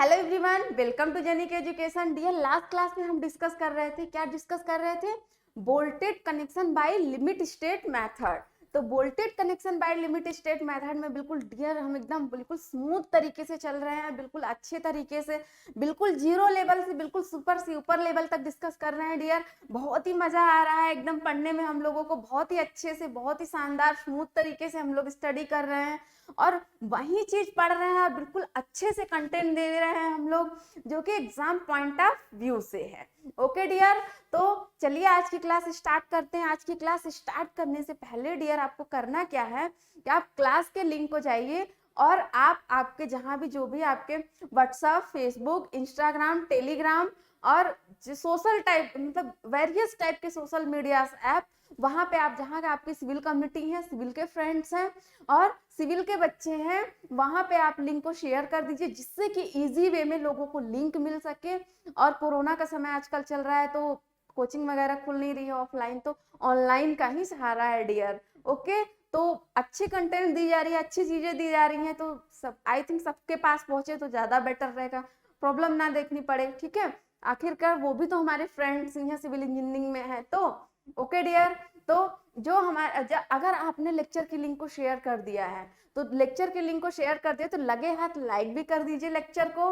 Hello everyone, welcome to Genic education. Dear, last class में हम discuss कर रहे थे, क्या डिस्कस कर रहे थे? Bolted connection by limit state method. तो bolted connection by limit state method में बिल्कुल डियर हम एकदम बिल्कुल स्मूथ तरीके से चल रहे हैं, बिल्कुल अच्छे तरीके से, बिल्कुल जीरो लेवल से बिल्कुल सुपर से ऊपर लेवल तक डिस्कस कर रहे हैं डियर। बहुत ही मजा आ रहा है एकदम पढ़ने में, हम लोगों को बहुत ही अच्छे से, बहुत ही शानदार स्मूथ तरीके से हम लोग स्टडी कर रहे हैं और वही चीज पढ़ रहे हैं, बिल्कुल अच्छे से कंटेंट दे रहे हैं हम लोग, जो कि एग्जाम पॉइंट ऑफ व्यू से है। ओके डियर, तो चलिए आज की क्लास स्टार्ट करते हैं। आज की क्लास स्टार्ट करने से पहले डियर आपको करना क्या है कि आप क्लास के लिंक को जाइए और आप आपके जहां भी जो भी आपके व्हाट्सएप, फेसबुक, इंस्टाग्राम, टेलीग्राम और सोशल टाइप मतलब वेरियस टाइप के सोशल मीडिया ऐप, वहां पे आप जहां आपकी सिविल कम्युनिटी है, सिविल के फ्रेंड्स हैं और सिविल के बच्चे हैं, वहां पे आप लिंक को शेयर कर दीजिए, जिससे कि इजी वे में लोगों को लिंक मिल सके। और कोरोना का समय आजकल चल रहा है, तो कोचिंग वगैरह खुल नहीं रही है ऑफलाइन, तो ऑनलाइन का ही सहारा है डियर। ओके, तो अच्छी कंटेंट दी जा रही है, अच्छी चीजें दी जा रही हैं, तो सब आई थिंक सबके पास पहुंचे तो ज्यादा बेटर रहेगा, प्रॉब्लम ना देखनी पड़े। ठीक है, आखिरकार वो भी तो हमारे फ्रेंड्स यहाँ सिविल इंजीनियरिंग में है। तो ओके डियर, तो जो हमारे अगर आपने लेक्चर की लिंक को शेयर कर दिया है, तो लेक्चर के लिंक को शेयर कर दिया तो लगे हाथ लाइक भी कर दीजिए लेक्चर को।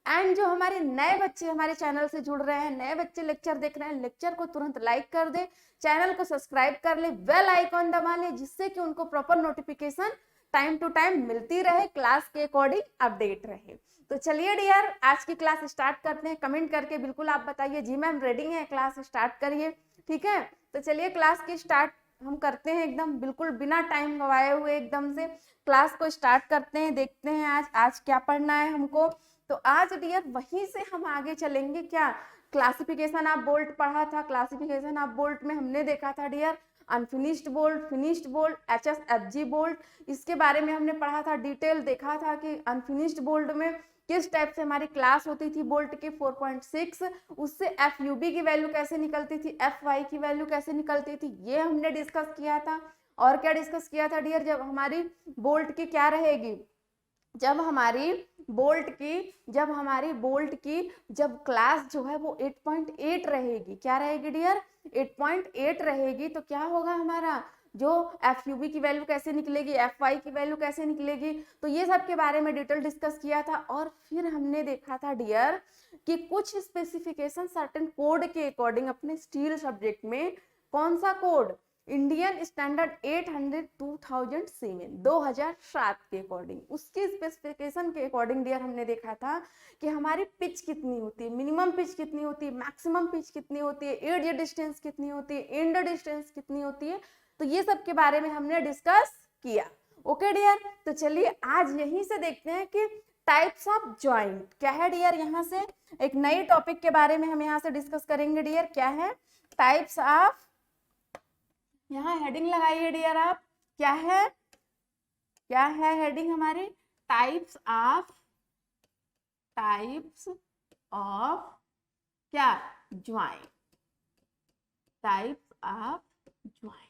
एंड जो हमारे नए बच्चे हमारे चैनल से जुड़ रहे हैं, नए बच्चे लेक्चर देख रहे हैं, लेक्चर को तुरंत लाइक कर दे, चैनल को सब्सक्राइब कर ले, बेल आइकॉन दबा ले, जिससे कि उनको proper notification time to time मिलती रहे, क्लास के अकॉर्डिंग अपडेट रहे। तो चलिए डियर, आज की क्लास स्टार्ट करते हैं। कमेंट करके बिल्कुल आप बताइए जी मैम रेडी है, क्लास स्टार्ट करिए। ठीक है, तो चलिए क्लास की स्टार्ट हम करते हैं एकदम बिल्कुल बिना टाइम गवाए हुए, एकदम से क्लास को स्टार्ट करते हैं। देखते हैं आज आज क्या पढ़ना है हमको। तो आज डियर वहीं से हम आगे चलेंगे। क्या क्लासिफिकेशन ऑफ बोल्ट पढ़ा था, क्लासिफिकेशन ऑफ बोल्ट में हमने देखा था dear unfinished bolt, finished bolt, HSFG bolt, इसके बारे में हमने पढ़ा था, डिटेल देखा था कि अनफिनिश्ड बोल्ट में किस टाइप से हमारी क्लास होती थी बोल्ट की 4.6, उससे FUB की वैल्यू कैसे निकलती थी, FY की वैल्यू कैसे निकलती थी, ये हमने डिस्कस किया था। और क्या डिस्कस किया था डियर, जब हमारी बोल्ट की क्या रहेगी, जब हमारी बोल्ट की जब क्लास जो है वो 8.8 रहेगी, क्या रहेगी डियर, 8.8 रहेगी, तो क्या होगा हमारा जो FUB की वैल्यू कैसे निकलेगी, FY की वैल्यू कैसे निकलेगी, तो ये सब के बारे में डिटेल डिस्कस किया था। और फिर हमने देखा था डियर कि कुछ स्पेसिफिकेशन सर्टेन कोड के अकॉर्डिंग अपने स्टील सब्जेक्ट में, कौन सा कोड, इंडियन स्टैंडर्ड 800 2007 के अकॉर्डिंग, उसकी स्पेसिफिकेशन के अकॉर्डिंग डियर हमने देखा था कि हमारी पिच कितनी होती है, मिनिमम पिच कितनी होती है, मैक्सिमम पिच कितनी होती है, एज डिस्टेंस कितनी होती है, एंड डिस्टेंस कितनी होती है, तो ये सब के बारे में हमने डिस्कस किया। ओके डियर, तो चलिए आज यहीं से देखते हैं कि टाइप्स ऑफ जॉइंट क्या है डियर। यहाँ से एक नई टॉपिक के बारे में हम यहाँ से डिस्कस करेंगे डियर, क्या है टाइप्स ऑफ, यहाँ हेडिंग लगाइए डियर आप, क्या है, क्या है हेडिंग हमारी, टाइप्स ऑफ क्या, ज्वाइंट, टाइप्स ऑफ ज्वाइंट।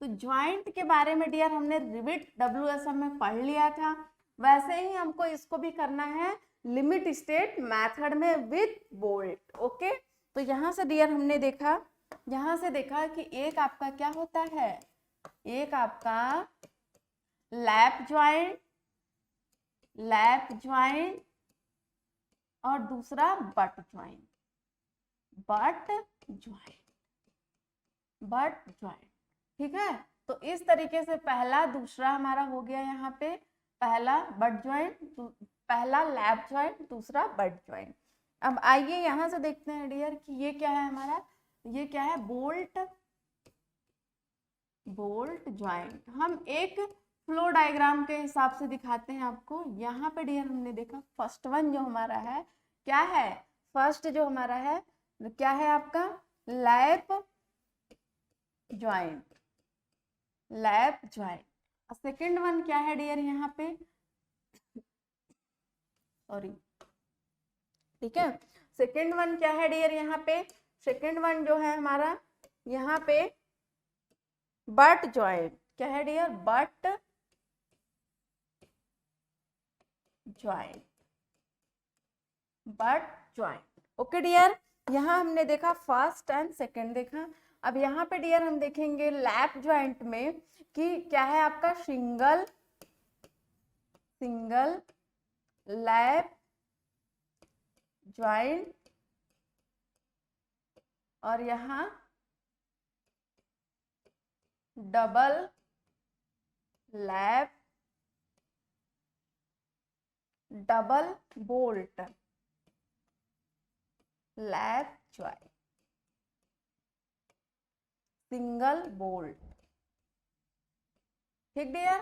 तो ज्वाइंट के बारे में डियर हमने रिविट WSM में पढ़ लिया था, वैसे ही हमको इसको भी करना है लिमिट स्टेट मेथड में विथ बोल्ट। ओके, तो यहाँ से डियर हमने देखा, यहाँ से देखा कि एक आपका क्या होता है, एक आपका लैप ज्वाइंट और दूसरा बट ज्वाइंट, बट ज्वाइंट। ठीक है, तो इस तरीके से पहला दूसरा हमारा हो गया, यहाँ पे पहला बट ज्वाइंट, पहला लैप ज्वाइंट, दूसरा बट ज्वाइंट। अब आइए यहाँ से देखते हैं डियर कि ये क्या है हमारा, ये क्या है, बोल्ट ज्वाइंट। हम एक फ्लो डायग्राम के हिसाब से दिखाते हैं आपको। यहाँ पे डियर हमने देखा फर्स्ट वन जो हमारा है, क्या है, फर्स्ट जो हमारा है क्या है आपका, लैप ज्वाइंट, सेकेंड वन क्या है डियर यहाँ पे, सॉरी, ठीक है, सेकेंड वन क्या है डियर यहाँ पे, सेकेंड वन जो है हमारा यहाँ पे बट ज्वाइंट, क्या है dear, butt joint. Butt joint. Okay dear, यहाँ हमने देखा फर्स्ट एंड सेकंड देखा। अब यहाँ पे डियर हम देखेंगे लैप ज्वाइंट में कि क्या है आपका सिंगल लैप ज्वाइंट, और यहाँ double lap double bolt lap joint, single bolt. ठीक डियर,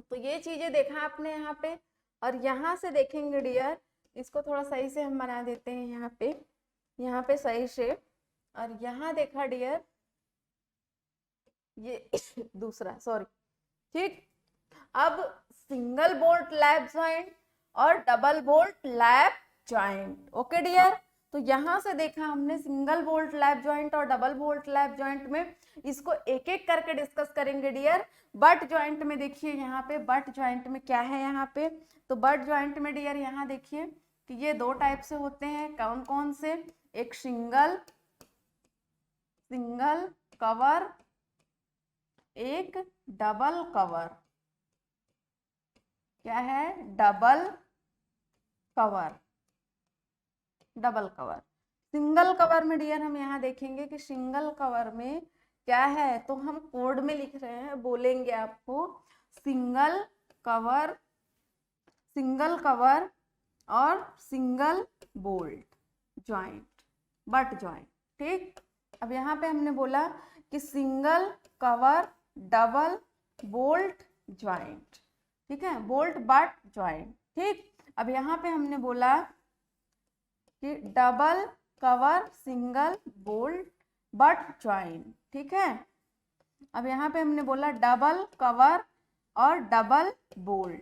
तो ये चीजें देखा आपने यहाँ पे। और यहाँ से देखेंगे डियर, इसको थोड़ा सही से हम बना देते हैं यहाँ पे सही से। और यहाँ देखा डियर ये दूसरा, सॉरी। ठीक, अब सिंगल बोल्ट लैप ज्वाइंट और double bolt lap joint. Okay dear, तो यहाँ से देखा हमने सिंगल बोल्ट लैप ज्वाइंट और डबल बोल्ट लैप ज्वाइंट में, इसको एक एक करके डिस्कस करेंगे डियर। बट ज्वाइंट में देखिए यहाँ पे, बट ज्वाइंट में क्या है यहाँ पे, तो बट ज्वाइंट में डियर यहाँ देखिए कि ये दो टाइप से होते हैं। कौन कौन से, एक सिंगल कवर, एक डबल कवर। क्या है, डबल कवर। सिंगल कवर में डियर हम यहाँ देखेंगे कि सिंगल कवर में क्या है, तो हम कोड में लिख रहे हैं, बोलेंगे आपको सिंगल कवर और single bolt joint, butt joint. ठीक, अब यहाँ पे हमने बोला कि single cover double bolt joint. ठीक है, बोल्ट बट ज्वाइंट। ठीक, अब यहाँ पे हमने बोला कि double cover single bolt but joint. ठीक है, अब यहाँ पे हमने बोला डबल कवर और डबल बोल्ट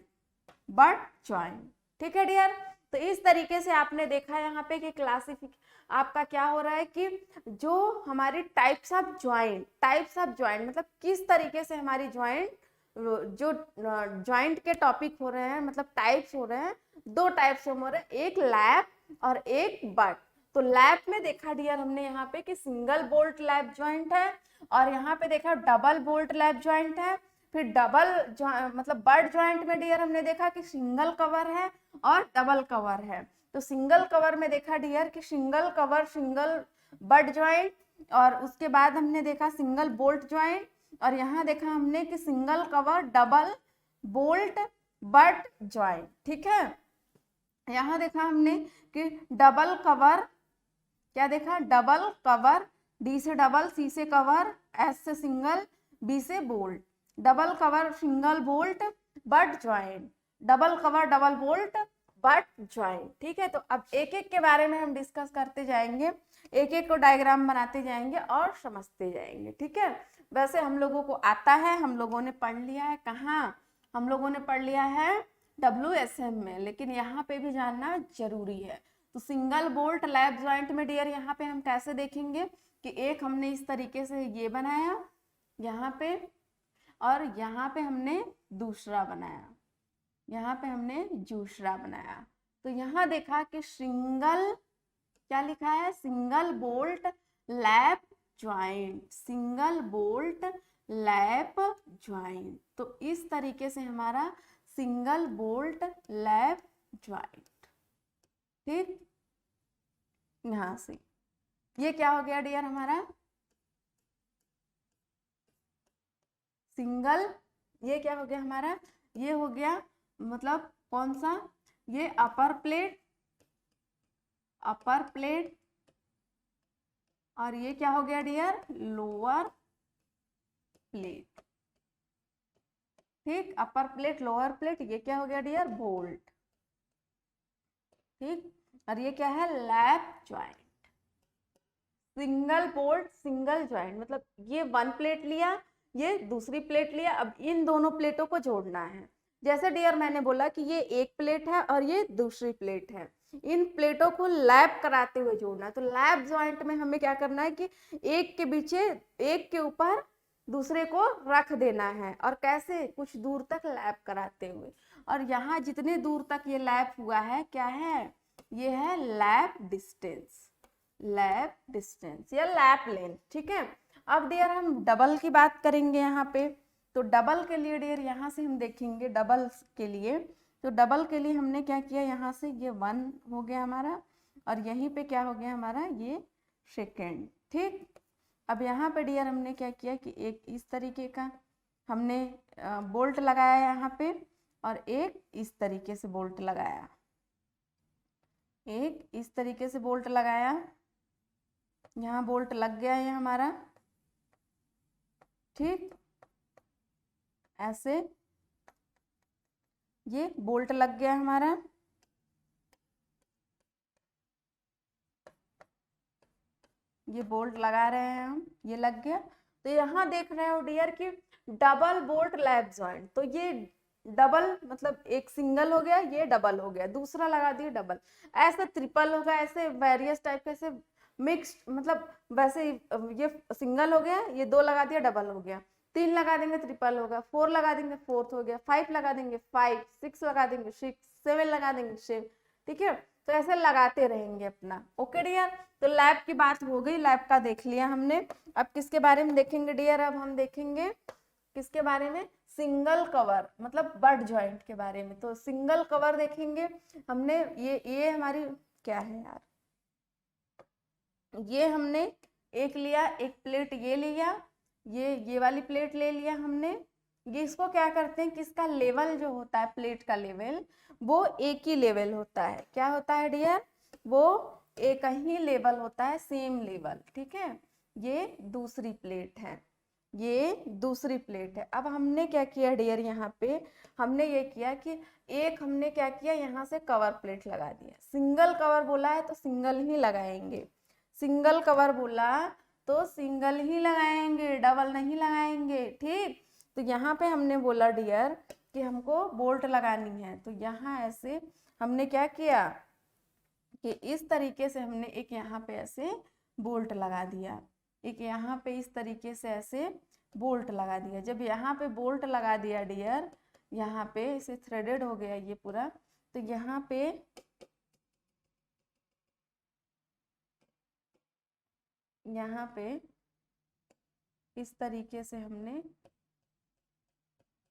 बट ज्वाइंट। ठीक है डियर, तो इस तरीके से आपने देखा यहाँ पे कि आपका क्या हो रहा है कि जो हमारी टाइप्स ऑफ ज्वाइंट मतलब किस तरीके से हमारी ज्वाइंट, जो ज्वाइंट के टॉपिक हो रहे हैं, मतलब टाइप्स हो रहे हैं, दो टाइप्स हो रहे हैं, एक लैप और एक बट। तो लैप में देखा डियर हमने यहाँ पे कि सिंगल बोल्ट लैप ज्वाइंट है, और यहाँ पे देखा डबल बोल्ट लैप ज्वाइंट है। फिर मतलब बट ज्वाइंट में डियर हमने देखा कि सिंगल कवर है और डबल कवर है। तो सिंगल कवर में देखा डियर कि single cover single but joint, और उसके बाद हमने देखा सिंगल बोल्ट ज्वाइंट, और यहाँ देखा हमने कि single cover double bolt but joint. ठीक है, यहाँ देखा हमने कि डबल कवर, क्या देखा, डबल कवर, डी से डबल, सी से कवर, एस से सिंगल, बी से bolt, double cover single bolt but joint, double cover double bolt but joint. ठीक है, तो अब एक एक के बारे में हम डिस्कस करते जाएंगे, एक एक को डायग्राम बनाते जाएंगे और समझते जाएंगे। ठीक है, वैसे हम लोगों को आता है, हम लोगों ने पढ़ लिया है, कहाँ हम लोगों ने पढ़ लिया है, WSM में, लेकिन यहाँ पे भी जानना जरूरी है। तो सिंगल बोल्ट लैप ज्वाइंट में डियर यहाँ पे हम कैसे देखेंगे कि एक हमने इस तरीके से ये बनाया यहाँ पे, और यहाँ पे हमने दूसरा बनाया, यहाँ पे हमने दूसरा बनाया। तो यहाँ देखा कि सिंगल, क्या लिखा है, single bolt lap joint, single bolt lap joint. तो इस तरीके से हमारा सिंगल बोल्ट लैप ज्वाइंट। ठीक, यहां से ये क्या हो गया डियर हमारा सिंगल, ये क्या हो गया हमारा, ये हो गया मतलब कौन सा, ये अपर प्लेट, और ये क्या हो गया डियर, लोअर प्लेट। ठीक, अपर प्लेट लोअर प्लेट, ये क्या हो गया डियर, बोल्ट। ठीक, और ये क्या है, lap joint. Single bolt single joint मतलब ये वन प्लेट लिया, ये दूसरी प्लेट लिया, अब इन दोनों प्लेटों को जोड़ना है। जैसे डियर मैंने बोला कि ये एक प्लेट है और ये दूसरी प्लेट है, इन प्लेटों को लैप कराते हुए जोड़ना है। तो लैप ज्वाइंट में हमें क्या करना है कि एक के पीछे एक के ऊपर दूसरे को रख देना है, और कैसे, कुछ दूर तक लैप कराते हुए। और यहाँ जितने दूर तक ये लैप हुआ है क्या है, ये है लैप डिस्टेंस, लैप डिस्टेंस या लैप लेंथ, ठीक है। अब डियर हम डबल की बात करेंगे यहाँ पे। तो डबल के लिए डियर यहाँ से हम देखेंगे डबल के लिए, तो डबल के लिए हमने क्या किया, यहाँ से ये 1 हो गया हमारा, और यहीं पे क्या हो गया हमारा, ये सेकेंड, ठीक। अब यहाँ पे डियर हमने क्या किया कि एक इस तरीके का हमने बोल्ट लगाया यहाँ पे, और एक इस तरीके से बोल्ट लगाया, एक इस तरीके से बोल्ट लगाया, यहाँ बोल्ट लग गया है हमारा, ठीक। ऐसे ये बोल्ट लग गया हमारा, ये बोल्ट लगा रहे हैं हम, ये लग गया। तो यहाँ देख रहे हो डियर कि डबल बोल्ट लैप जॉइंट, तो ये डबल मतलब एक सिंगल हो गया, ये डबल हो गया, दूसरा लगा दिए डबल, ऐसे ट्रिपल होगा, ऐसे वेरियस टाइप के, ऐसे मिक्स्ड, मतलब वैसे ये सिंगल हो गया, ये 2 लगा दिया डबल हो गया, 3 लगा देंगे ट्रिपल होगा, 4 लगा देंगे फोर्थ हो गया, 5 लगा देंगे 5, 6 लगा देंगे 6, 7 लगा देंगे 7, ठीक है। तो ऐसे लगाते रहेंगे अपना, ओके डियर। तो लैब की बात हो गई, लैब का देख लिया हमने। अब किसके बारे में देखेंगे डियर, अब हम देखेंगे किसके बारे में, सिंगल कवर मतलब बट जॉइंट के बारे में। तो सिंगल कवर देखेंगे हमने, ये हमारी क्या है यार, ये हमने एक लिया, एक प्लेट ये लिया, ये वाली प्लेट ले लिया हमने। ये इसको क्या करते हैं कि इसका लेवल जो होता है, प्लेट का लेवल, वो एक ही लेवल होता है। क्या होता है डियर, वो एक ही लेवल होता है, सेम लेवल, ठीक है। ये दूसरी प्लेट है, ये दूसरी प्लेट है। अब हमने क्या किया डियर, यहाँ पे हमने ये किया कि एक हमने क्या किया, यहाँ से कवर प्लेट लगा दिया। सिंगल कवर बोला है तो सिंगल ही लगाएंगे, सिंगल कवर बोला तो सिंगल ही लगाएंगे, डबल नहीं लगाएंगे, ठीक। तो यहाँ पे हमने बोला डियर कि हमको बोल्ट लगानी है, तो यहाँ ऐसे हमने क्या किया कि इस तरीके से हमने एक यहाँ पे ऐसे बोल्ट लगा दिया, एक यहाँ पे इस तरीके से ऐसे बोल्ट लगा दिया। जब यहाँ पे बोल्ट लगा दिया डियर, यहाँ पे इसे थ्रेडेड हो गया ये पूरा, तो यहाँ पे इस तरीके से हमने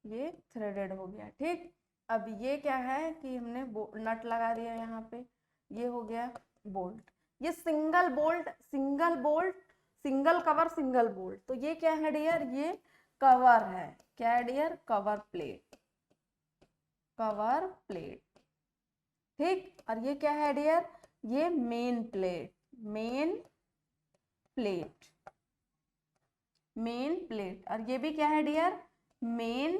ये थ्रेडेड हो गया, ठीक। अब ये क्या है कि हमने नट लगा दिया यहाँ पे, ये हो गया बोल्ट। ये single bolt, single bolt, single cover, single bolt. तो ये क्या है डियर, ये कवर है, क्या है dear, cover plate, cover plate, ठीक। और ये क्या है डियर, ये main plate, main plate, main plate. और ये भी क्या है dear, main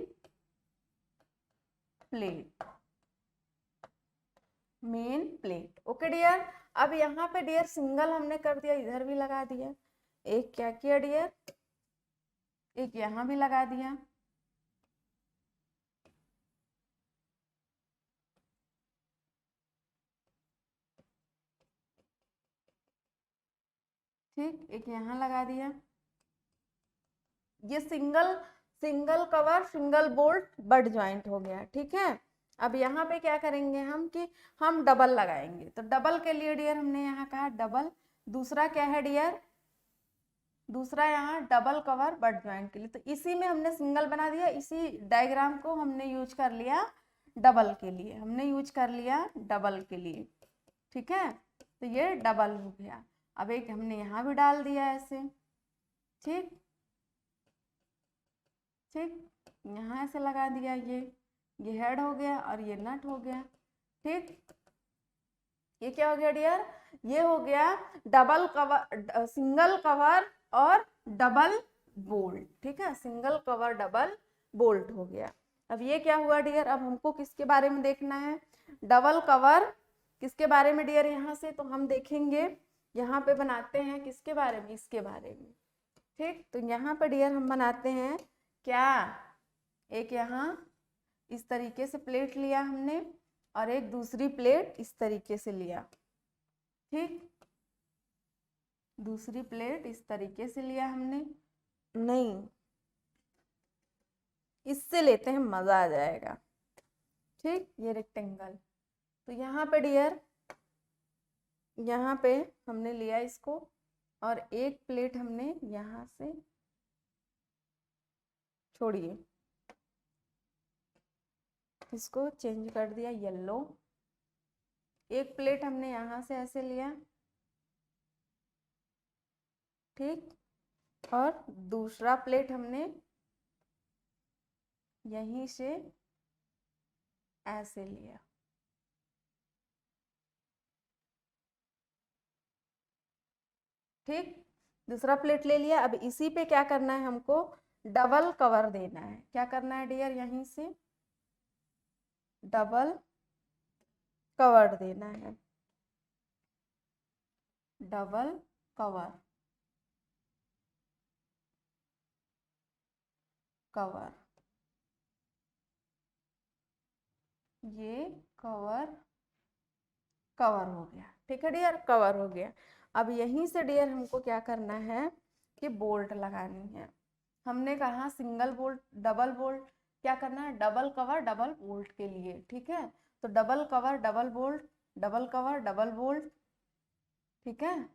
plate, main plate, okay dear. अब यहाँ पे डियर सिंगल हमने कर दिया, इधर भी लगा दिया, एक क्या किया डियर, एक यहाँ भी लगा दिया, ठीक, एक यहाँ लगा दिया। ये single cover, single bolt, but joint हो गया, ठीक है। अब यहाँ पे क्या करेंगे हम कि हम डबल लगाएंगे। तो डबल के लिए डियर हमने यहाँ कहा डबल, दूसरा क्या है डियर, दूसरा यहाँ डबल कवर बट ज्वाइंट के लिए। तो इसी में हमने सिंगल बना दिया, इसी डायग्राम को हमने यूज कर लिया डबल के लिए, हमने यूज कर लिया डबल के लिए, ठीक है। तो ये डबल हो गया। अब एक हमने यहाँ भी डाल दिया ऐसे, ठीक, ठीक, यहाँ ऐसे लगा दिया, ये हेड हो गया और ये नट हो गया, ठीक। ये क्या हो गया डियर, ये हो गया डबल कवर, सिंगल कवर और डबल बोल्ट, ठीक है, सिंगल कवर डबल बोल्ट हो गया। अब ये क्या हुआ डियर, अब हमको किसके बारे में देखना है, डबल कवर किसके बारे में डियर, यहाँ से तो हम देखेंगे, यहाँ पे बनाते हैं किसके बारे में, इसके बारे में, ठीक। तो यहाँ पे डियर हम बनाते हैं क्या, एक यहाँ इस तरीके से प्लेट लिया हमने, और एक दूसरी प्लेट इस तरीके से लिया, ठीक, दूसरी प्लेट इस तरीके से लिया हमने, नहीं इससे लेते हैं, मजा आ जाएगा, ठीक। ये रेक्टेंगल, तो यहाँ पे डियर यहाँ पे हमने लिया इसको और एक प्लेट हमने यहाँ से छोड़िए, इसको चेंज कर दिया येलो। एक प्लेट हमने यहाँ से ऐसे लिया, ठीक, और दूसरा प्लेट हमने यहीं से ऐसे लिया। ठीक, दूसरा प्लेट ले लिया। अब इसी पे क्या करना है, हमको डबल कवर देना है। क्या करना है डियर, यहीं से डबल कवर देना है, डबल कवर, कवर, ये कवर, कवर हो गया। ठीक है डियर, कवर हो गया। अब यहीं से डियर हमको क्या करना है कि बोल्ट लगानी है। हमने कहा सिंगल बोल्ट, डबल बोल्ट, क्या करना है, डबल कवर डबल बोल्ट के लिए। ठीक है, तो double cover double bolt, double cover double bolt. ठीक है,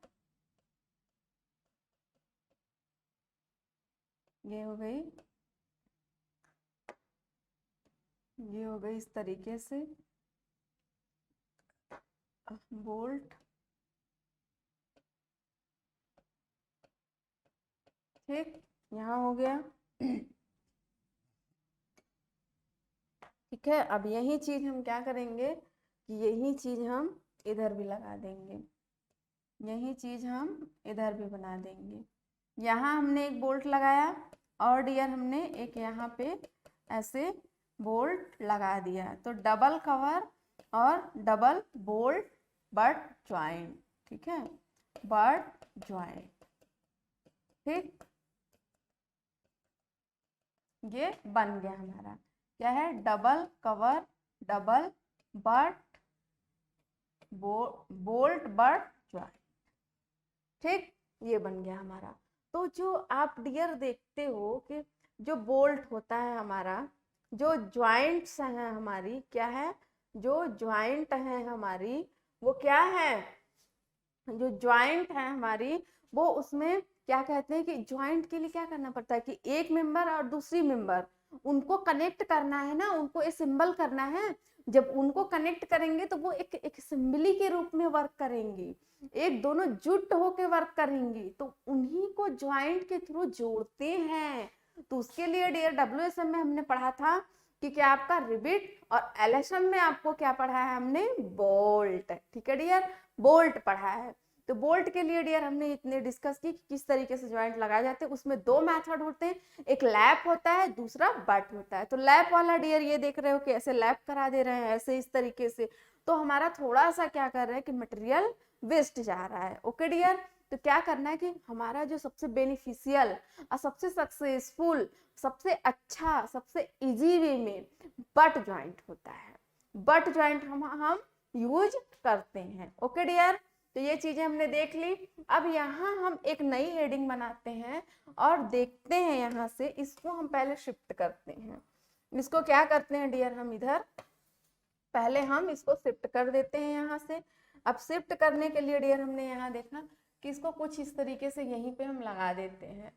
ये हो गई, ये हो गई इस तरीके से बोल्ट। ठीक, यहाँ हो गया। ठीक है, अब यही चीज हम क्या करेंगे कि यही चीज हम इधर भी लगा देंगे, यही चीज हम इधर भी बना देंगे। यहाँ हमने एक बोल्ट लगाया और डियर हमने एक यहाँ पे ऐसे बोल्ट लगा दिया, तो डबल कवर और डबल बोल्ट बट ज्वाइंट। ठीक है, बट ज्वाइंट। ठीक, ये बन गया हमारा, क्या है, double cover double but bolt but joint. ठीक, ये बन गया हमारा। तो जो आप डियर देखते हो कि जो बोल्ट होता है हमारा, जो ज्वाइंट्स हैं हमारी, क्या है, जो ज्वाइंट है हमारी, वो क्या है, जो ज्वाइंट है हमारी, वो उसमें क्या कहते हैं कि ज्वाइंट के लिए क्या करना पड़ता है कि एक मेंबर और दूसरी मेंबर उनको कनेक्ट करना है ना, उनको असेंबल करना है। जब उनको कनेक्ट करेंगे तो वो एक असेंबली के रूप में वर्क करेंगी, एक दोनों जुट होके वर्क करेंगी, तो उन्हीं को ज्वाइंट के थ्रू जोड़ते हैं। तो उसके लिए डियर डब्ल्यूएसएम में हमने पढ़ा था कि क्या आपका रिबिट, और एलएसएम में आपको क्या पढ़ा है हमने, बोल्ट। ठीक है डियर, बोल्ट पढ़ा है। तो बोल्ट के लिए डियर हमने इतने डिस्कस की कि किस तरीके से ज्वाइंट लगाए जाते हैं। उसमें दो मेथड होते हैं, एक लैप होता है, दूसरा बट होता है। तो लैप वाला डियर ये देख रहे हो कि ऐसे लैप करा दे रहे हैं, ऐसे इस तरीके से, तो हमारा थोड़ा सा क्या कर रहे हैं कि मटेरियल वेस्ट जा रहा है। ओके डियर, तो क्या करना है कि हमारा जो सबसे बेनिफिशियल और सबसे सक्सेसफुल, सबसे अच्छा, सबसे इजी वे में बट ज्वाइंट होता है। बट ज्वाइंट हम यूज करते हैं। ओके डियर, तो ये चीजें हमने देख ली। अब यहाँ हम एक नई हेडिंग बनाते हैं और देखते हैं, यहाँ से इसको हम पहले शिफ्ट करते हैं। इसको क्या करते हैं डियर, हम इधर पहले हम इसको शिफ्ट कर देते हैं यहाँ से। अब शिफ्ट करने के लिए डियर हमने यहाँ देखना कि इसको कुछ इस तरीके से यहीं पे हम लगा देते हैं,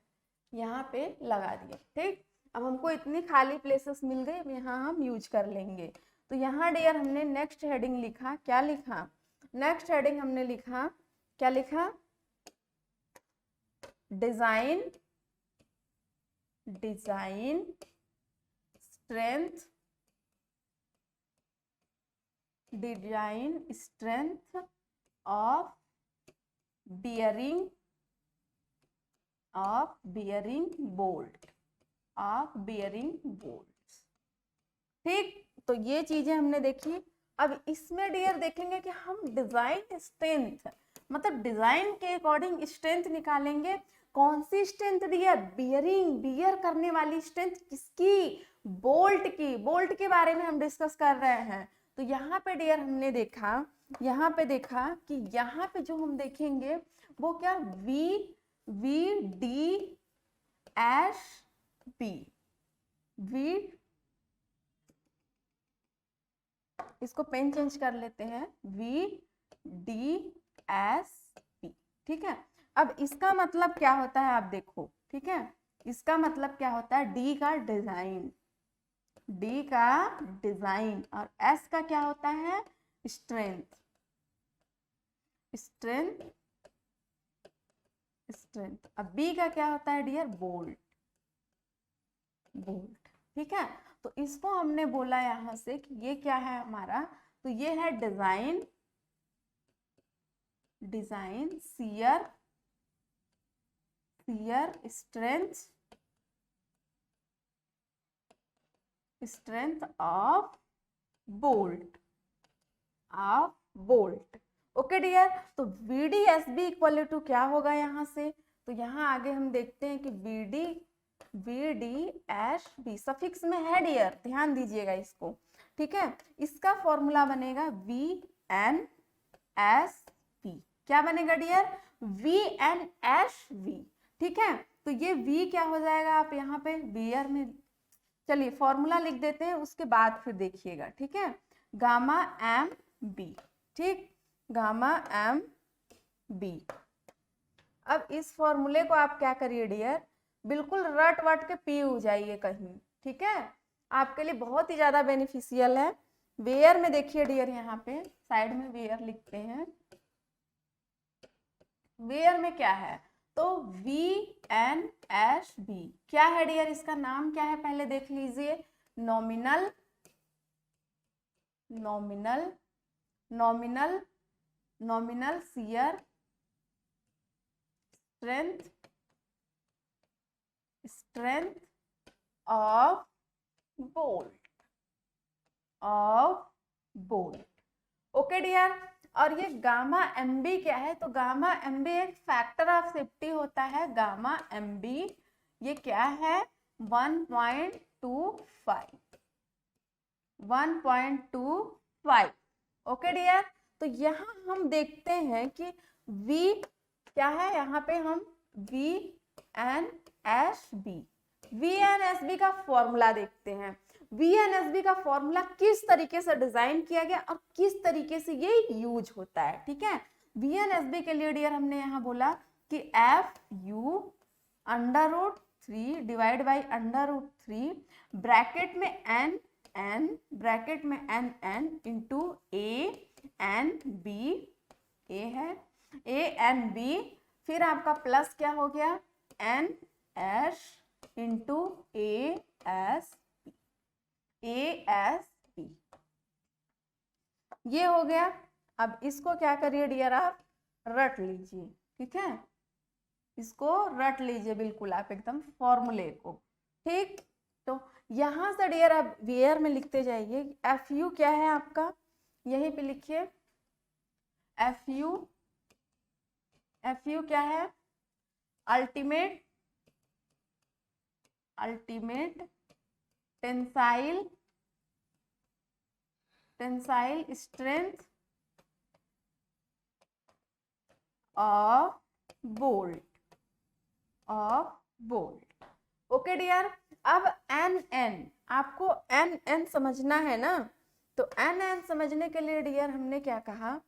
यहाँ पे लगा दिए। ठीक, अब हमको इतनी खाली प्लेसेस मिल गई, अब यहाँ हम यूज कर लेंगे। तो यहाँ डियर हमने नेक्स्ट हेडिंग लिखा, क्या लिखा, नेक्स्ट हेडिंग हमने लिखा, क्या लिखा, design, design strength, design strength of bearing, of bearing bolt, of bearing bolt. ठीक, तो ये चीजें हमने देखी। अब इसमें डियर देखेंगे कि हम डिजाइन स्ट्रेंथ, मतलब डिजाइन के अकॉर्डिंग स्ट्रेंथ निकालेंगे। कौन सी स्ट्रेंथ डियर, बियरिंग, बियर करने वाली स्ट्रेंथ किसकी, बोल्ट की। बोल्ट के बारे में हम डिस्कस कर रहे हैं। तो यहाँ पे डियर हमने देखा, यहाँ पे देखा कि यहाँ पे जो हम देखेंगे वो क्या, V V D S P, V, इसको पेन चेंज कर लेते हैं, वी डी ASP, ठीक है। अब इसका मतलब क्या होता है आप देखो, ठीक है, इसका मतलब क्या होता है, D का डिजाइन, D का डिजाइन, और S का क्या होता है, स्ट्रेंथ, स्ट्रेंथ, स्ट्रेंथ। अब B का क्या होता है डियर, बोल्ट, बोल्ट, ठीक है। तो इसको हमने बोला यहां से कि ये क्या है हमारा, तो ये है design, design, shear, shear, strength, strength of bolt, of bolt. Okay dear, तो VDSB इक्वल टू क्या होगा यहाँ से, तो यहाँ आगे हम देखते हैं कि VDSB सफिक्स में है डियर, ध्यान दीजिएगा इसको, ठीक है। इसका फॉर्मूला बनेगा VNSP, क्या बनेगा डियर, VNSV, ठीक है। तो ये V क्या हो जाएगा, आप यहाँ पे वियर में, चलिए फॉर्मूला लिख देते हैं, उसके बाद फिर देखिएगा, ठीक है। गामा एम बी, ठीक, गामा एम बी। अब इस फॉर्मूले को आप क्या करिए डियर, बिल्कुल रट वट के पी हो जाइए कहीं, ठीक है, आपके लिए बहुत ही ज्यादा बेनिफिशियल है। वेयर में देखिए डियर, यहाँ पे साइड में वेयर लिखते हैं, वेयर में क्या है, तो VNSB क्या है डियर, इसका नाम क्या है पहले देख लीजिए, nominal, nominal, nominal, nominal shear strength, strength of bolt, of bolt. Okay dear, और ये गामा एमबी क्या है, तो गामा एमबी एक फैक्टर ऑफ सेफ्टी होता है, गामा एमबी ये क्या है, 1.25, 1.25। ओके डियर, तो यहाँ हम देखते हैं कि V क्या है, यहाँ पे हम VNSB, VNSB का फॉर्मूला देखते हैं। VNSB का फॉर्मूला किस तरीके से डिजाइन किया गया और किस तरीके से ये यूज होता है, ठीक है। VNSB के लिए डियर हमने यहाँ बोला कि FU √3 डिवाइड बाई √3 ब्रैकेट में N N, ब्रैकेट में N इंटू ANB, A है ANB, फिर आपका प्लस क्या हो गया NS इंटू ASP, ASP, ये हो गया। अब इसको क्या करिए डियर, आप रट लीजिए, ठीक है, इसको रट लीजिए बिल्कुल आप एकदम फॉर्मूले को, ठीक। तो यहां से डियर आप वेयर में लिखते जाइए, FU क्या है आपका, यहीं पे लिखिए FU, FU क्या है, ultimate, ultimate tensile, tensile strength of bolt, of bolt. Okay dear, अब NN, आपको NN समझना है ना, तो NN समझने के लिए डियर हमने क्या कहा,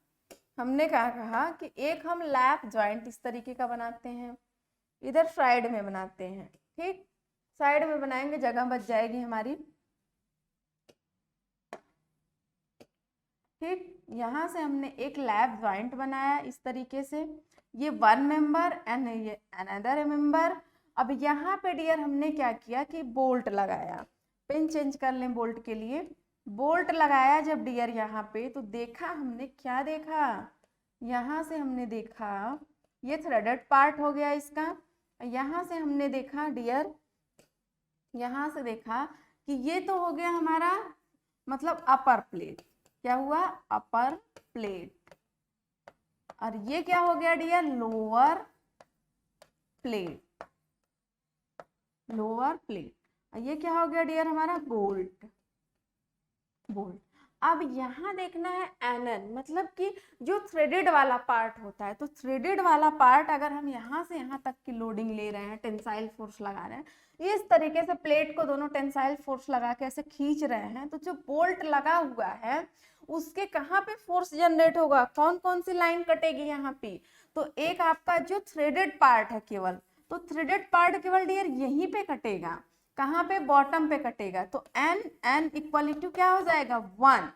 हमने क्या कहा कि एक हम लैप जॉइंट इस तरीके का बनाते हैं, इधर साइड में बनाते हैं, ठीक, साइड में बनाएंगे जगह बच जाएगी हमारी, ठीक। यहां से हमने एक लैप जॉइंट बनाया इस तरीके से, ये वन मेंबर एंड ये अनदर मेंबर। अब यहाँ पे डियर हमने क्या किया कि बोल्ट लगाया, पेन चेंज कर लें बोल्ट के लिए, बोल्ट लगाया जब डियर यहाँ पे, तो देखा हमने क्या देखा, यहाँ से हमने देखा ये थ्रेडेड पार्ट हो गया इसका, यहाँ से हमने देखा डियर, यहाँ से देखा कि ये तो हो गया हमारा मतलब अपर प्लेट, क्या हुआ अपर प्लेट, और ये क्या हो गया dear lower plate, lower plate, और ये क्या हो गया डियर हमारा बोल्ट, बोल्ट। अब यहाँ देखना है एनएन, मतलब कि जो थ्रेडेड वाला पार्ट होता है, तो थ्रेडेड वाला पार्ट अगर हम यहाँ से यहाँ तक की लोडिंग ले रहे हैं, टेंसाइल फोर्स लगा रहे हैं, इस तरीके से प्लेट को दोनों टेंसाइल फोर्स लगा के ऐसे खींच रहे हैं, तो जो बोल्ट लगा हुआ है उसके कहाँ पे फोर्स जनरेट होगा, कौन कौन सी लाइन कटेगी यहाँ पे, तो एक आपका जो थ्रेडेड पार्ट है केवल, तो थ्रेडेड पार्ट केवल डियर यहीं पे कटेगा, कहाँ पे, बॉटम पे कटेगा, तो एन एन इक्वल टू क्या हो जाएगा 1,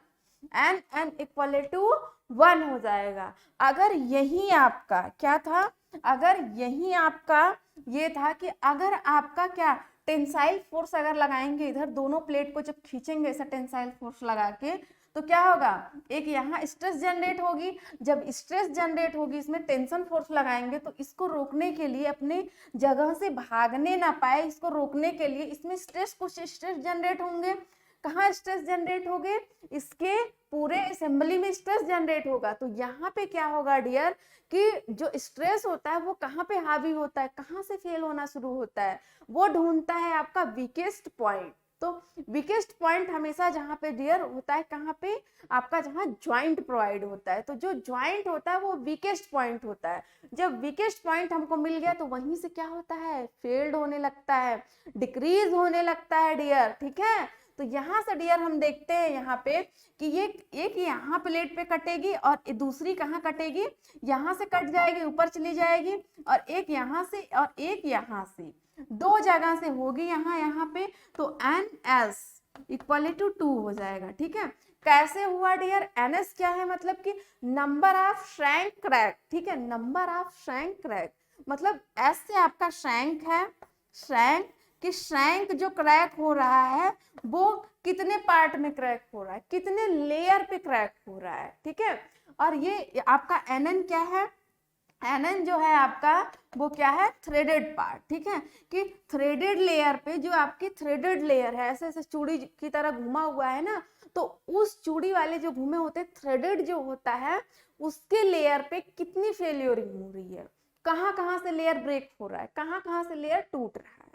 एन एन इक्वल टू 1 हो जाएगा। अगर यही आपका क्या था, अगर यही आपका ये था कि अगर आपका क्या टेंसाइल फोर्स अगर लगाएंगे इधर, दोनों प्लेट को जब खींचेंगे ऐसा टेंसाइल फोर्स लगा के, तो क्या होगा, एक यहाँ स्ट्रेस जनरेट होगी, जब स्ट्रेस जनरेट होगी इसमें टेंशन फोर्स लगाएंगे, तो इसको रोकने के लिए, अपने जगह से भागने ना पाए, इसको रोकने के लिए इसमें स्ट्रेस, कुछ स्ट्रेस जनरेट होंगे, कहाँ स्ट्रेस जनरेट होंगे, इसके पूरे असेंबली में स्ट्रेस जनरेट होगा। तो यहाँ पे क्या होगा डियर कि जो स्ट्रेस होता है वो कहाँ पे हावी होता है, कहाँ से फेल होना शुरू होता है, वो ढूंढता है आपका वीकेस्ट पॉइंट। तो वीकेस्ट पॉइंट हमेशा जहाँ पे डियर होता है, कहाँ पे, आपका जहाँ ज्वाइंट प्रोवाइड होता है, तो जो ज्वाइंट होता है वो वीकेस्ट पॉइंट होता है। जब वीकेस्ट पॉइंट हमको मिल गया तो वहीं से क्या होता है, फेल्ड होने लगता है, डिक्रीज होने लगता है डियर, ठीक है। तो यहाँ से डियर हम देखते हैं यहाँ पे कि ये एक यहाँ प्लेट पे कटेगी और दूसरी कहाँ कटेगी, यहाँ से कट जाएगी, ऊपर चली जाएगी, और एक यहाँ से और एक यहाँ से, दो जगह से होगी यहाँ पे, तो एन एस इक्वल टू 2 हो जाएगा, ठीक है। कैसे हुआ डियर, एन एस क्या है, मतलब कि नंबर ऑफ श्रैंक क्रैक, ठीक है, नंबर ऑफ श्रैंक क्रैक, मतलब एस से आपका श्रैंक है, श्रैंक कि श्रैंक जो क्रैक हो रहा है वो कितने पार्ट में क्रैक हो रहा है, कितने लेयर पे क्रैक हो रहा है, ठीक है। और ये आपका एनएन क्या है, एनएन जो है आपका वो क्या है, थ्रेडेड पार्ट, ठीक है, कि थ्रेडेड लेयर पे, जो आपकी थ्रेडेड लेयर है, ऐसे ऐसे चूड़ी की तरह घुमा हुआ है ना, तो उस चूड़ी वाले जो घूमे होते हैं, थ्रेडेड जो होता है उसके लेयर पे कितनी फेल्योरिंग हो रही है, कहाँ कहाँ से लेयर ब्रेक हो रहा है, कहाँ कहाँ से लेयर टूट रहा है,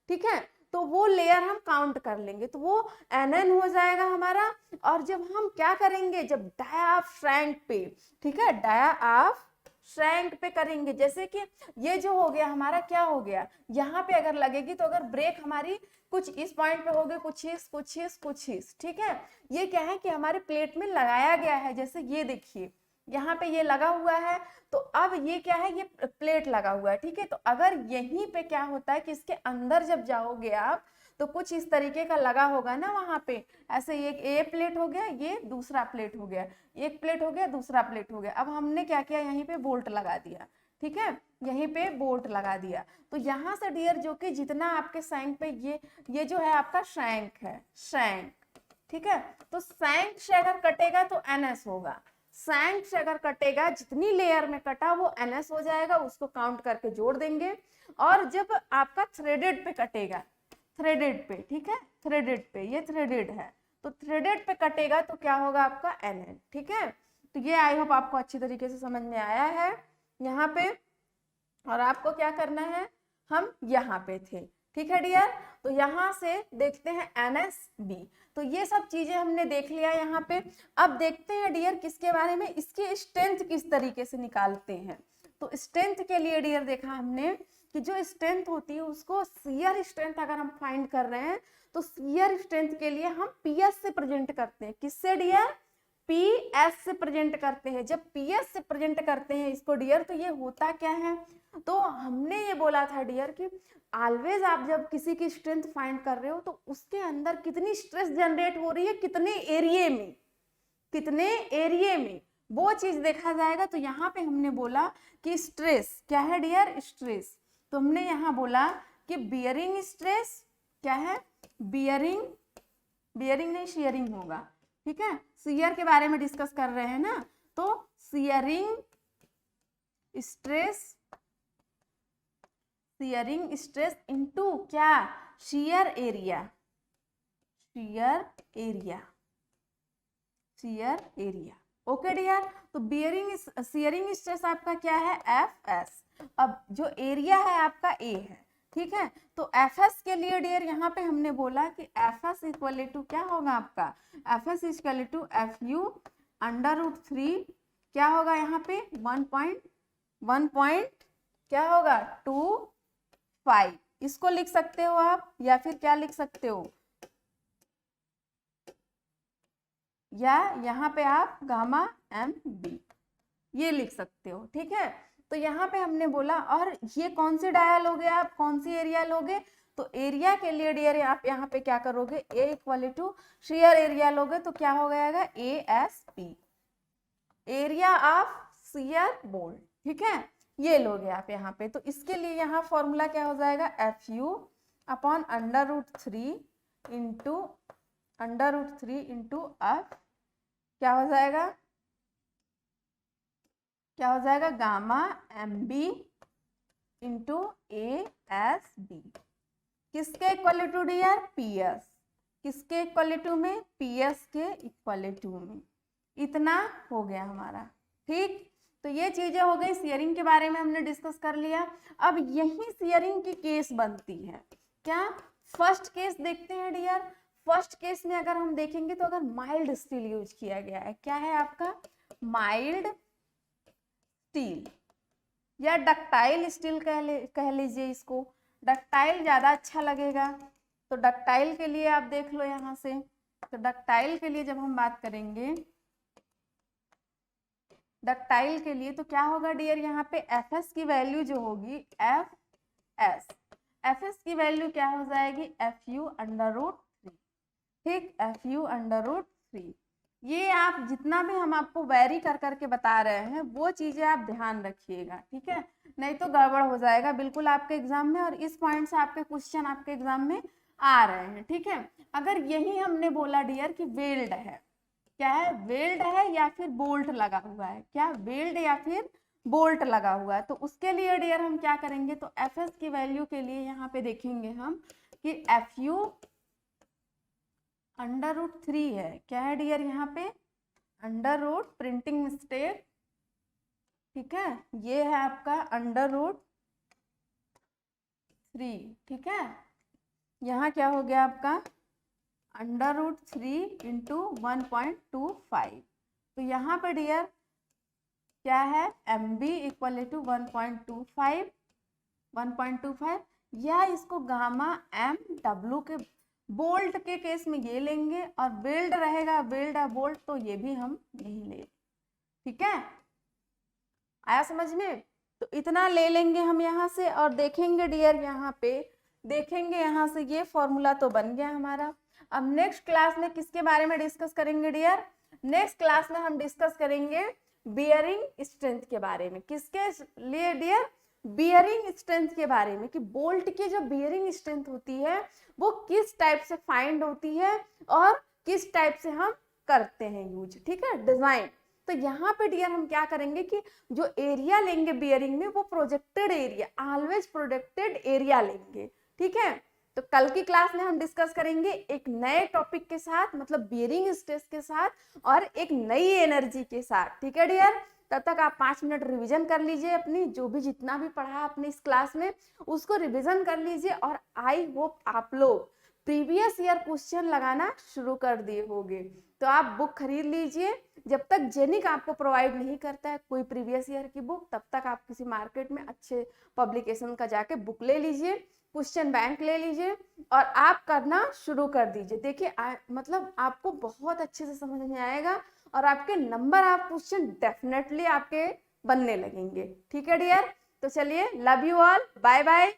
ठीक है। तो वो लेयर हम काउंट कर लेंगे, तो वो एनएन हो जाएगा हमारा। और जब हम क्या करेंगे, जब डाया ऑफ श्रैंक पे, ठीक है, डाया ऑफ श्रैंक पे करेंगे, जैसे कि ये जो हो गया हमारा, क्या हो गया, यहाँ पे अगर लगेगी तो अगर ब्रेक हमारी कुछ इस पॉइंट पे होगी, कुछ इस, कुछ इस, कुछ इस, ठीक है। ये क्या है कि हमारे प्लेट में लगाया गया है, जैसे ये देखिए यहाँ पे ये लगा हुआ है, तो अब ये क्या है, ये प्लेट लगा हुआ है, ठीक है। तो अगर यहीं पे क्या होता है कि इसके अंदर जब जाओगे आप, तो कुछ इस तरीके का लगा होगा ना वहां पे, ऐसे एक ए प्लेट हो गया, ये दूसरा प्लेट हो गया, एक प्लेट हो गया, दूसरा प्लेट हो गया। अब हमने क्या किया, यहीं पे बोल्ट लगा दिया, ठीक है, यहीं पे बोल्ट लगा दिया। तो यहाँ से डियर जो कि जितना आपके शैंक पे ये जो है आपका शैंक है, शैंक, ठीक है, तो शैंक से अगर कटेगा तो एनएस होगा, शैंक से अगर कटेगा, जितनी लेयर में कटा वो एनएस हो जाएगा, उसको काउंट करके जोड़ देंगे। और जब आपका थ्रेडेड पे कटेगा, थ्रेडेड पे, ठीक है, थ्रेडेड पे, ये थ्रेडेड है, तो थ्रेडेड पे कटेगा तो क्या होगा आपका एनएन, ठीक है। तो ये आई होप आपको अच्छी तरीके से समझ में आया है यहाँ पे। और आपको क्या करना है, हम यहाँ पे थे, ठीक है डियर। तो यहाँ से देखते हैं NSB, तो ये सब चीजें हमने देख लिया यहाँ पे। अब देखते हैं डियर किसके बारे में, इसकी स्ट्रेंथ किस तरीके से निकालते हैं। तो स्ट्रेंथ के लिए डियर देखा हमने कि जो स्ट्रेंथ होती है उसको शियर स्ट्रेंथ अगर हम फाइंड कर रहे हैं, तो शियर स्ट्रेंथ के लिए हम PS से प्रेजेंट करते हैं, किससे डियर, PS से प्रेजेंट करते हैं। जब PS से प्रेजेंट करते हैं इसको डियर, तो ये होता क्या है, तो हमने ये बोला था डियर कि ऑलवेज आप जब किसी की स्ट्रेंथ फाइंड कर रहे हो तो उसके अंदर कितनी स्ट्रेस जनरेट हो रही है, कितने एरिया में, कितने एरिया में, वो चीज देखा जाएगा। तो यहाँ पे हमने बोला कि स्ट्रेस क्या है डियर, स्ट्रेस, तो हमने यहाँ बोला कि बियरिंग स्ट्रेस क्या है, बियरिंग, बियरिंग नहीं शेयरिंग होगा, ठीक है, शियर के बारे में डिस्कस कर रहे हैं ना, तो shearing stress, shearing stress into क्या, shear area, shear area, shear area, okay dear. तो बियरिंग शियरिंग स्ट्रेस आपका क्या है, FS। अब जो एरिया है आपका A है, ठीक है। तो एफएस के लिए डियर यहाँ पे हमने बोला कि एफएस इक्वल टू क्या होगा आपका, FS equal to F U √3 क्या होगा यहाँ पे 1 क्या होगा 25, इसको लिख सकते हो आप, या फिर क्या लिख सकते हो, या यहाँ पे आप गामा एम बी ये लिख सकते हो। ठीक है, तो यहाँ पे हमने बोला, और ये कौन सी डाया लोगे आप, कौन सी एरिया लोगे, तो एरिया के लिए डियर आप यहाँ पे क्या करोगे, ए इक्वल टू शेयर एरिया लोगे तो क्या हो जाएगा ASP, area of share bolt. ठीक है, ये लोगे आप यहाँ पे। तो इसके लिए यहाँ फॉर्मूला क्या हो जाएगा, FU अपॉन √3 इंटू F क्या हो जाएगा, गामा MB इंटू ASB, किसके इक्वल टू डियर, PS, किसके इक्वल टू में, PS के इक्वल टू में। इतना हो गया हमारा। ठीक, तो ये चीजें हो गई, शेयरिंग के बारे में हमने डिस्कस कर लिया। अब यही शेयरिंग की केस बनती है, क्या फर्स्ट केस देखते हैं डियर। फर्स्ट केस में अगर हम देखेंगे तो अगर माइल्ड स्टील यूज किया गया है, क्या है आपका माइल्ड स्टील या डक्टाइल स्टील कह लीजिए इसको, डक्टाइल ज्यादा अच्छा लगेगा। तो डक्टाइल के लिए आप देख लो यहाँ से, तो डक्टाइल के लिए जब हम बात करेंगे, डक्टाइल के लिए तो क्या होगा डियर, यहाँ पे एफएस की वैल्यू जो होगी, एफएस की वैल्यू क्या हो जाएगी, FU √3। ठीक, FU √3। ये आप जितना भी हम आपको वेरी कर करके बता रहे हैं वो चीजें आप ध्यान रखिएगा। ठीक है, नहीं तो गड़बड़ हो जाएगा बिल्कुल आपके एग्जाम में, और इस पॉइंट से आपके क्वेश्चन आपके एग्जाम में आ रहे हैं। ठीक है, अगर यही हमने बोला डियर कि वेल्ड है, क्या है, वेल्ड है या फिर बोल्ट लगा हुआ है, क्या वेल्ड या फिर बोल्ट लगा हुआ है, तो उसके लिए डियर हम क्या करेंगे, तो एफएस की वैल्यू के लिए यहाँ पे देखेंगे हम कि FU √3 है, क्या है डियर यहाँ पे √ प्रिंटिंग मिस्टेक। ठीक है, ये है आपका √3। ठीक है, यहाँ क्या हो गया आपका √3 इंटू 1.25। तो यहाँ पर डियर क्या है, MB इक्वल टू 1.25, या इसको गामा MW के बोल्ट के केस में ये लेंगे, और वेल्ड रहेगा, वेल्ड या बोल्ट तो ये भी हम यही ले। ठीक है, आया समझ में। तो इतना ले लेंगे हम यहाँ से, और देखेंगे डियर यहाँ पे, देखेंगे यहाँ से ये फॉर्मूला तो बन गया हमारा। अब नेक्स्ट क्लास में किसके बारे में डिस्कस करेंगे डियर, नेक्स्ट क्लास में हम डिस्कस करेंगे बियरिंग स्ट्रेंथ के बारे में। किसके लिए डियर, बियरिंग स्ट्रेंथ के बारे में, कि बोल्ट की जो बियरिंग स्ट्रेंथ होती है वो किस टाइप से फाइंड होती है और किस टाइप से हम करते हैं यूज। ठीक है, डिजाइन। तो यहाँ पे डियर हम क्या करेंगे कि जो एरिया लेंगे बियरिंग में वो projected area, always projected area लेंगे। ठीक है, तो कल की क्लास में हम डिस्कस करेंगे एक नए टॉपिक के साथ, मतलब बियरिंग स्ट्रेस के साथ और एक नई एनर्जी के साथ। ठीक है डियर, तब तक आप 5 मिनट रिवीजन कर लीजिए, अपनी जो भी जितना भी पढ़ा आपने इस क्लास में उसको रिवीजन कर लीजिए, और आई होप आप लोग प्रीवियस ईयर क्वेश्चन लगाना शुरू कर दिए होंगे। तो आप बुक खरीद लीजिए, जब तक जेनिक आपको प्रोवाइड नहीं करता है कोई प्रीवियस ईयर की बुक, तब तक आप किसी मार्केट में अच्छे पब्लिकेशन का जाके बुक ले लीजिए, क्वेश्चन बैंक ले लीजिए, और आप करना शुरू कर दीजिए। देखिए मतलब आपको बहुत अच्छे से समझ में आएगा, और आपके नंबर आप क्वेश्चन डेफिनेटली आपके बनने लगेंगे। ठीक है डियर, तो चलिए, love you all, bye bye.